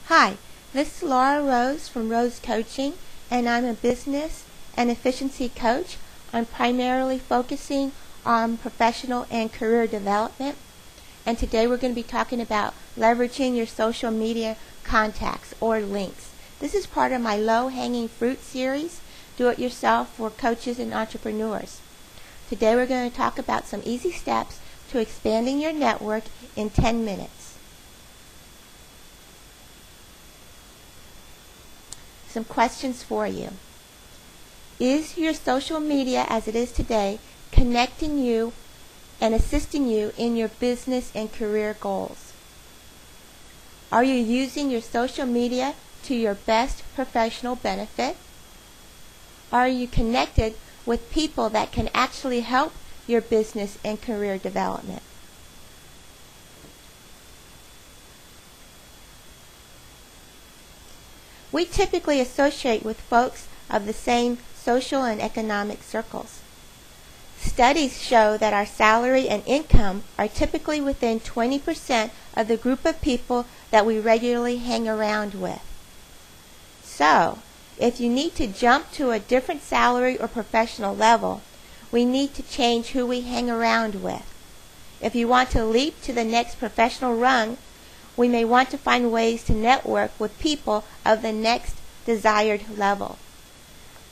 Hi, this is Laura Rose from Rose Coaching, and I'm a business and efficiency coach. I'm primarily focusing on professional and career development, and today we're going to be talking about leveraging your social media contacts or links. This is part of my low-hanging fruit series, Do-It-Yourself for coaches and entrepreneurs. Today we're going to talk about some easy steps to expanding your network in 10 minutes. Some questions for you. Is your social media as it is today connecting you and assisting you in your business and career goals? Are you using your social media to your best professional benefit? Are you connected with people that can actually help your business and career development? We typically associate with folks of the same social and economic circles. Studies show that our salary and income are typically within 20% of the group of people that we regularly hang around with. So, if you need to jump to a different salary or professional level, we need to change who we hang around with. If you want to leap to the next professional rung, we may want to find ways to network with people of the next desired level.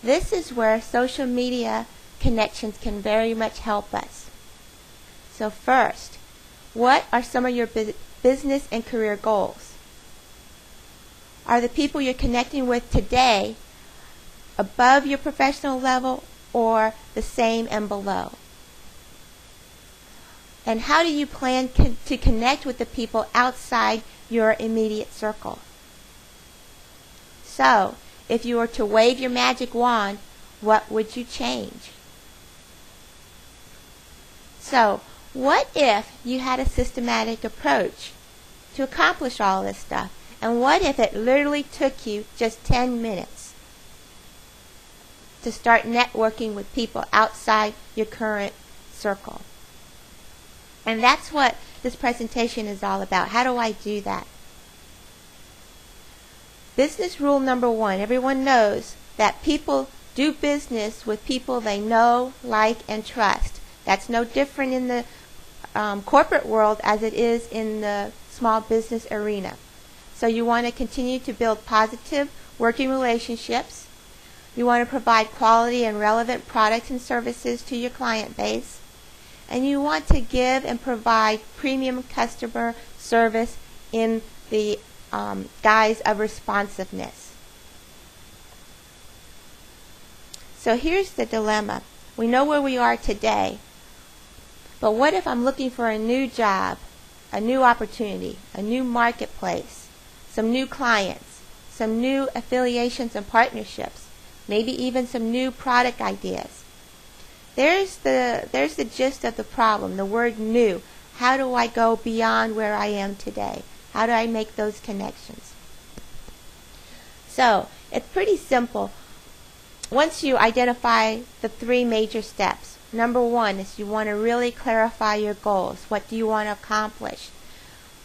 This is where social media connections can very much help us. So first, what are some of your business and career goals? Are the people you're connecting with today above your professional level or the same and below? And how do you plan to connect with the people outside your immediate circle? So, if you were to wave your magic wand, what would you change? So, what if you had a systematic approach to accomplish all this stuff? And what if it literally took you just 10 minutes to start networking with people outside your current circle? And that's what this presentation is all about. How do I do that? Business rule number one. Everyone knows that people do business with people they know, like, and trust. That's no different in the corporate world as it is in the small business arena. So you want to continue to build positive working relationships. You want to provide quality and relevant products and services to your client base. And you want to give and provide premium customer service in the guise of responsiveness. So here's the dilemma. We know where we are today, but what if I'm looking for a new job, a new opportunity, a new marketplace, some new clients, some new affiliations and partnerships, maybe even some new product ideas? There's the gist of the problem, the word new. How do I go beyond where I am today? How do I make those connections? So, it's pretty simple. Once you identify the three major steps, number one is you want to really clarify your goals. What do you want to accomplish?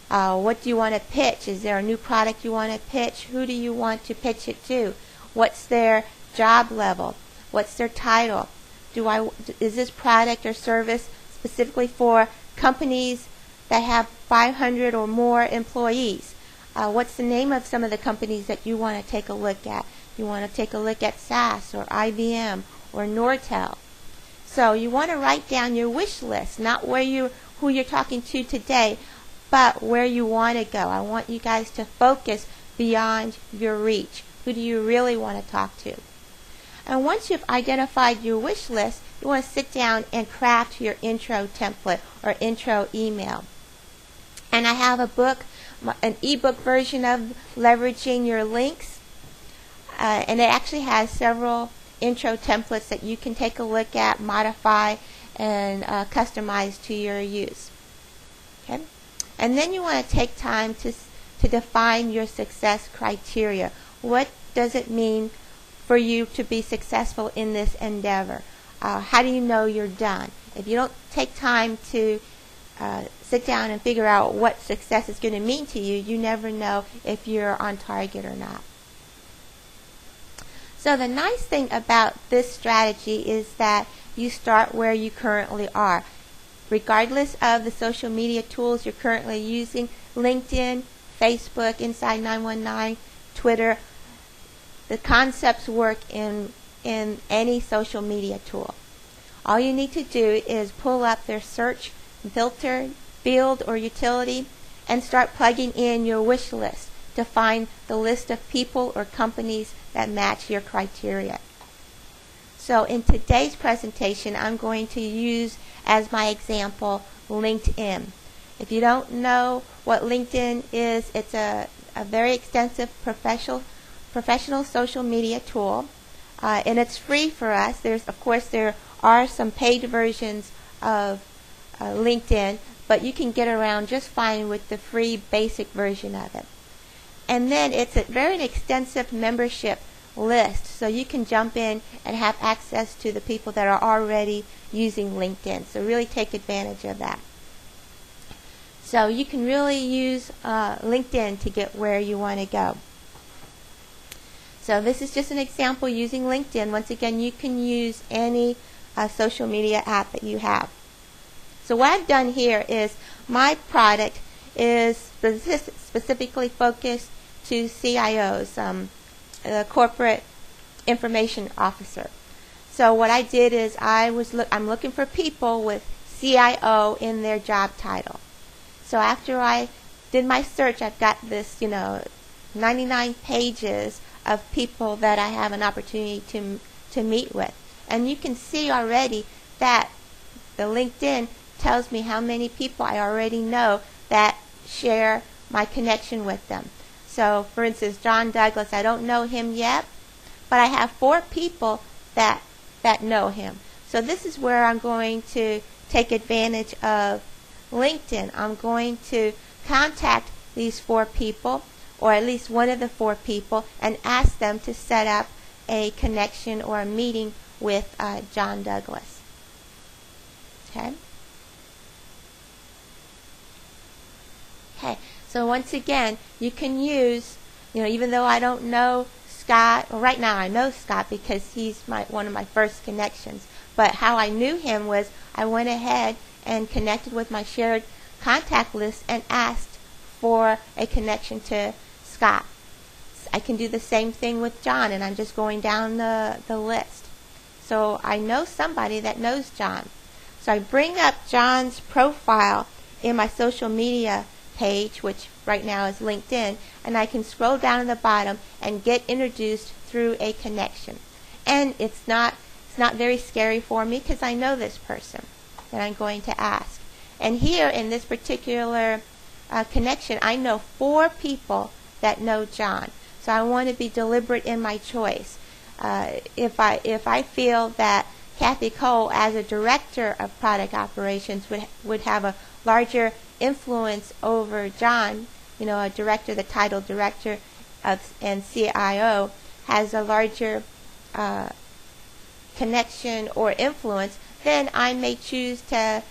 What do you want to pitch? Is there a new product you want to pitch? Who do you want to pitch it to? What's their job level? What's their title? Is this product or service specifically for companies that have 500 or more employees? What's the name of some of the companies that you want to take a look at? You want to take a look at SAS or IBM or Nortel. So you want to write down your wish list, not who you're talking to today, but where you want to go. I want you guys to focus beyond your reach. Who do you really want to talk to? And once you've identified your wish list, you want to sit down and craft your intro template or intro email. And I have a book, an ebook version of Leveraging Your Links, and it actually has several intro templates that you can take a look at, modify, and customize to your use. Okay? And then you want to take time to define your success criteria. What does it mean for you to be successful in this endeavor? How do you know you're done? If you don't take time to sit down and figure out what success is going to mean to you, you never know if you're on target or not. So the nice thing about this strategy is that you start where you currently are. Regardless of the social media tools you're currently using, LinkedIn, Facebook, Inside 919, Twitter, the concepts work in any social media tool. All you need to do is pull up their search filter, field, or utility and start plugging in your wish list to find the list of people or companies that match your criteria. So in today's presentation, I'm going to use as my example LinkedIn. If you don't know what LinkedIn is, it's a very extensive professional social media tool, and it's free for us. Of course, there are some paid versions of LinkedIn, but you can get around just fine with the free basic version of it. And then it's a very extensive membership list, so you can jump in and have access to the people that are already using LinkedIn. So really take advantage of that. So you can really use LinkedIn to get where you want to go. So this is just an example using LinkedIn. Once again, you can use any social media app that you have. So what I've done here is my product is specifically focused to CIOs, corporate information officer. So what I did is I'm looking for people with CIO in their job title. So after I did my search, I've got this 99 pages of people that I have an opportunity to meet with. And you can see already that the LinkedIn tells me how many people I already know that share my connection with them. So for instance, John Douglas, I don't know him yet, but I have 4 people that know him. So this is where I'm going to take advantage of LinkedIn. I'm going to contact these 4 people, or at least one of the 4 people, and ask them to set up a connection or a meeting with John Douglas. Okay. Okay. So once again, you can use, even though I don't know Scott, well, right now I know Scott because he's one of my first connections. But how I knew him was I went ahead and connected with my shared contact list and asked for a connection to Scott. I can do the same thing with John, and I'm just going down the list. So I know somebody that knows John. So I bring up John's profile in my social media page, which right now is LinkedIn, and I can scroll down to the bottom and get introduced through a connection. And it's not very scary for me because I know this person that I'm going to ask. And here in this particular connection, I know 4 people that know John. So I want to be deliberate in my choice. If I feel that Kathy Cole, as a director of product operations, would have a larger influence over John, a director, the title director and CIO, has a larger connection or influence, then I may choose to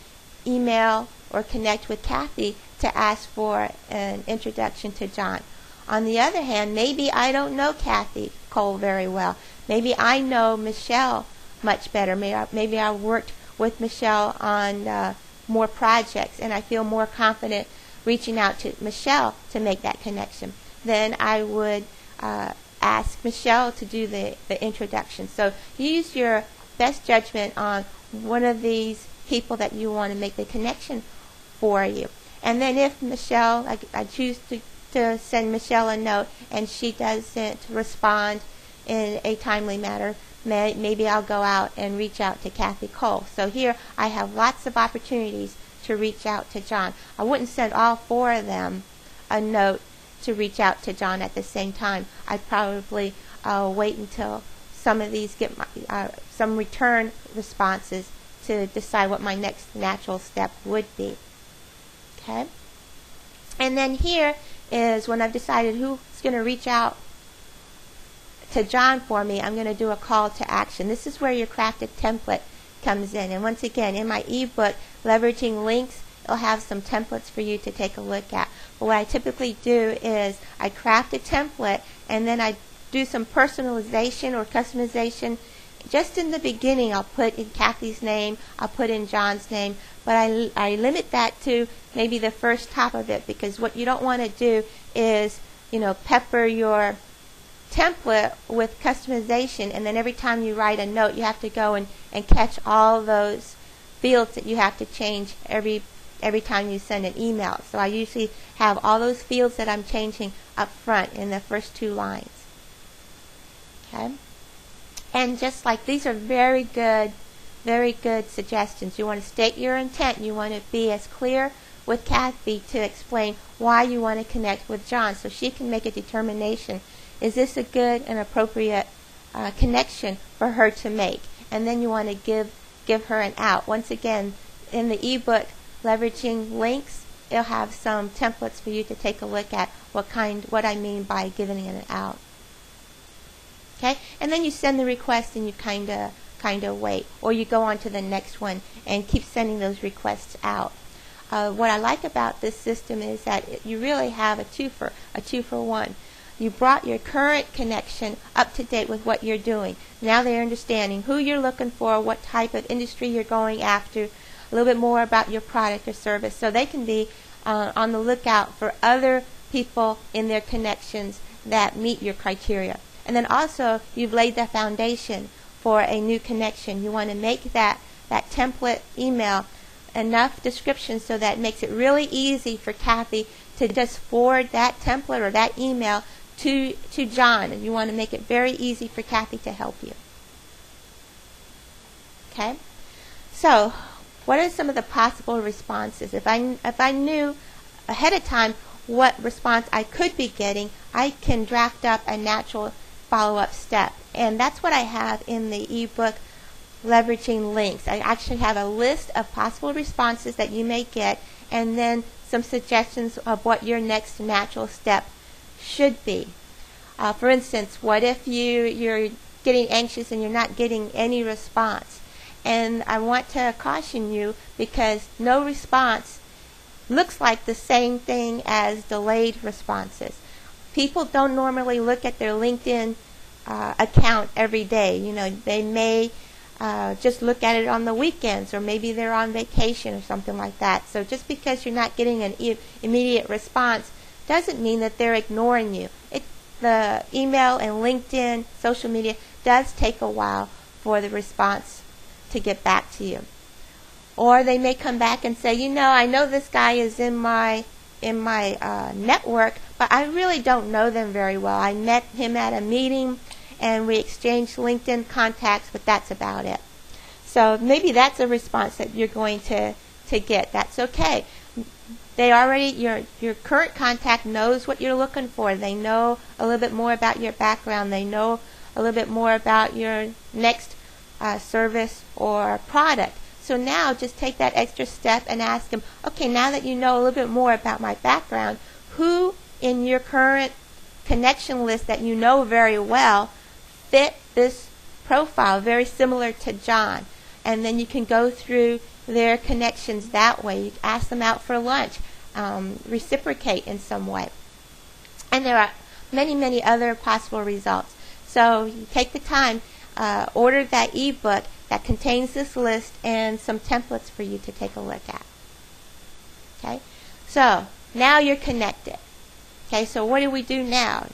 email or connect with Kathy to ask for an introduction to John. On the other hand, maybe I don't know Kathy Cole very well. Maybe I know Michelle much better. Maybe I worked with Michelle on more projects, and I feel more confident reaching out to Michelle to make that connection. Then I would ask Michelle to do the introduction. So use your best judgment on one of these people that you want to make the connection for you. And then if Michelle, I choose to send Michelle a note and she doesn't respond in a timely manner, maybe I'll go out and reach out to Kathy Cole. So here I have lots of opportunities to reach out to John. I wouldn't send all 4 of them a note to reach out to John at the same time. I'd probably wait until some of these get some return responses to decide what my next natural step would be. Okay? And then here is when I've decided who's going to reach out to John for me, I'm going to do a call to action. This is where your crafted template comes in. And once again, in my ebook, Leveraging Links it'll have some templates for you to take a look at. But what I typically do is I craft a template and then I do some personalization or customization. Just in the beginning, I'll put in Kathy's name, I'll put in John's name, but I limit that to maybe the first top of it, because what you don't want to do is, pepper your template with customization, and then every time you write a note, you have to go and catch all those fields that you have to change every time you send an email. So I usually have all those fields that I'm changing up front in the first 2 lines. Okay? And just like these are very good suggestions. You want to state your intent. You want to be as clear with Kathy to explain why you want to connect with John, so she can make a determination. Is this a good and appropriate connection for her to make? And then you want to give her an out. Once again, in the ebook, Leveraging Links, it'll have some templates for you to take a look at what I mean by giving it an out. Okay, and then you send the request and you kind of wait, or you go on to the next one and keep sending those requests out. What I like about this system is that you really have a two for one. You brought your current connection up to date with what you're doing. Now they're understanding who you're looking for, what type of industry you're going after, a little bit more about your product or service, so they can be on the lookout for other people in their connections that meet your criteria. And then also, you've laid the foundation for a new connection. You want to make that template email enough description so that it makes it really easy for Kathy to just forward that template or that email to John. And you want to make it very easy for Kathy to help you. Okay? So, what are some of the possible responses? If I knew ahead of time what response I could be getting, I can draft up a natural follow-up step. And that's what I have in the ebook, Leveraging Links. I actually have a list of possible responses that you may get, and then some suggestions of what your next natural step should be. For instance, what if you're getting anxious and you're not getting any response? And I want to caution you, because no response looks like the same thing as delayed responses. People don't normally look at their LinkedIn account every day. They may just look at it on the weekends, or maybe they're on vacation or something like that. So just because you're not getting an immediate response doesn't mean that they're ignoring you. The email and LinkedIn, social media, does take a while for the response to get back to you. Or they may come back and say, I know this guy is in my network, but I really don't know them very well. I met him at a meeting and we exchanged LinkedIn contacts, but that's about it. So maybe that's a response that you're going to get. That's okay. Your current contact knows what you're looking for. They know a little bit more about your background. They know a little bit more about your next service or product. So now just take that extra step and ask them, okay, now that you know a little bit more about my background, who in your current connection list that you know very well fit this profile, very similar to John? And then you can go through their connections that way. You ask them out for lunch, reciprocate in some way. And there are many, many other possible results. So you take the time, order that ebook that contains this list and some templates for you to take a look at. Okay? So now you're connected. Okay, so what do we do now?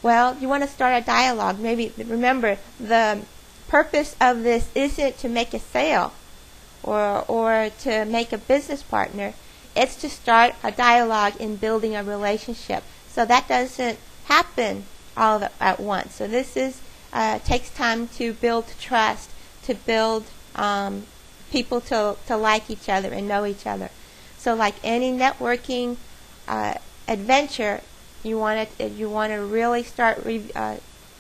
Well, you want to start a dialogue. Maybe remember, the purpose of this isn't to make a sale or to make a business partner. It's to start a dialogue in building a relationship. So that doesn't happen all at once. So this takes time to build trust, to build people to like each other and know each other. So like any networking adventure, you want to really start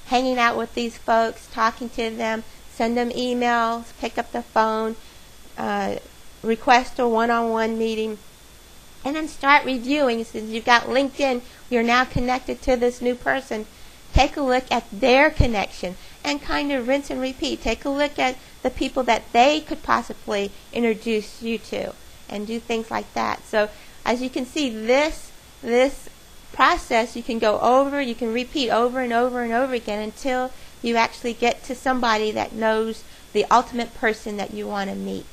hanging out with these folks, talking to them, send them emails, pick up the phone, request a one-on-one meeting, and then start reviewing. Since you've got LinkedIn, you're now connected to this new person. Take a look at their connection and kind of rinse and repeat. Take a look at the people that they could possibly introduce you to. and do things like that. So as you can see, this process you can go over, you can repeat over and over and over again until you actually get to somebody that knows the ultimate person that you want to meet.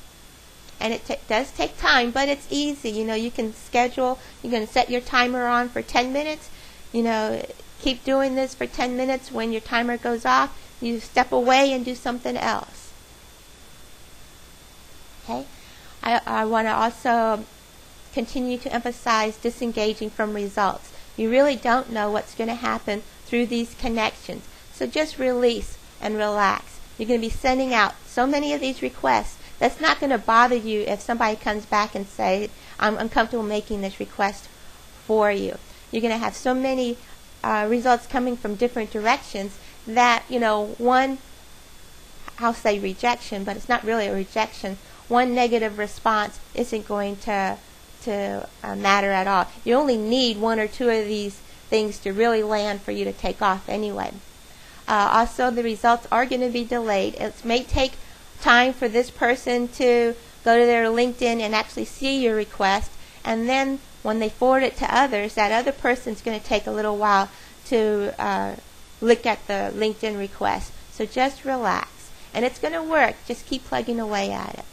And it does take time, but it's easy. You can schedule, you're going to set your timer on for 10 minutes. Keep doing this for 10 minutes. When your timer goes off, you step away and do something else. Okay? I want to also continue to emphasize disengaging from results. You really don't know what's going to happen through these connections. So just release and relax. You're going to be sending out so many of these requests. That's not going to bother you if somebody comes back and says, I'm comfortable making this request for you. You're going to have so many results coming from different directions that, one, I'll say rejection, but it's not really a rejection. One negative response isn't going to matter at all. You only need one or two of these things to really land for you to take off anyway. Also, the results are going to be delayed. It may take time for this person to go to their LinkedIn and actually see your request, and then when they forward it to others, that other person's going to take a little while to look at the LinkedIn request. So just relax, and it's going to work. Just keep plugging away at it.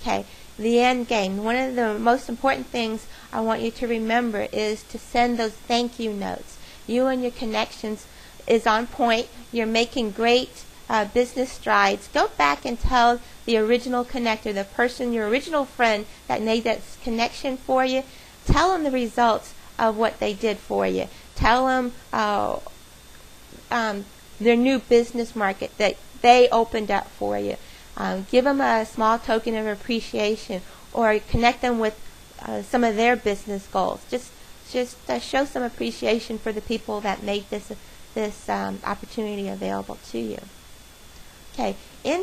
Okay, the end game. One of the most important things I want you to remember is to send those thank you notes. You and your connections is on point. You're making great business strides. Go back and tell the original connector, the person, your original friend that made that connection for you, tell them the results of what they did for you. Tell them their new business market that they opened up for you. Give them a small token of appreciation, or connect them with some of their business goals. Just show some appreciation for the people that made this opportunity available to you. Okay, in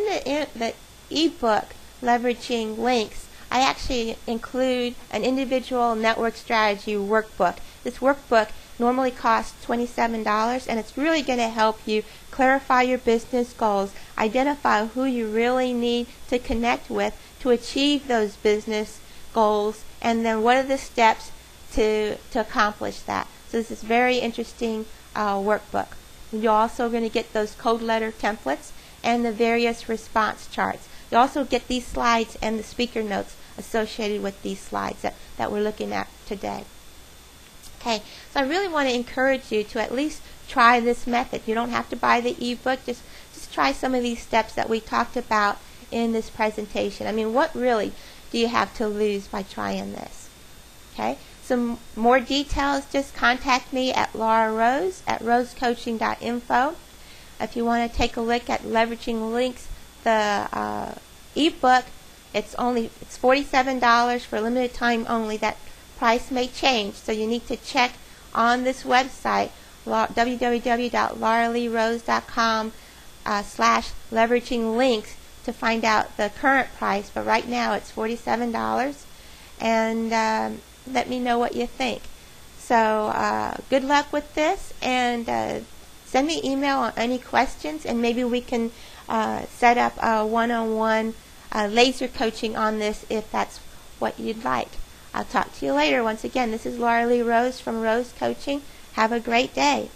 the ebook, Leveraging Links, I actually include an individual network strategy workbook. This workbook normally costs $27, and it's really going to help you clarify your business goals, identify who you really need to connect with to achieve those business goals, and then what are the steps to accomplish that. So this is very interesting workbook. You're also going to get those code letter templates and the various response charts. You also get these slides and the speaker notes associated with these slides that we're looking at today. Okay, so I really want to encourage you to at least try this method. You don't have to buy the ebook. Just try some of these steps that we talked about in this presentation. I mean, what really do you have to lose by trying this? Okay, some more details, just contact me at Laura Rose at rosecoaching.info. If you want to take a look at Leveraging Links, the ebook, it's $47 for a limited time only. That price may change, so you need to check on this website, www.lauraleerose.com/leveraging-links, to find out the current price. But right now it's $47, and let me know what you think. So good luck with this, and send me an email on any questions, and maybe we can set up a one-on-one laser coaching on this if that's what you'd like. I'll talk to you later. Once again, this is Laura Lee Rose from Rose Coaching. Have a great day.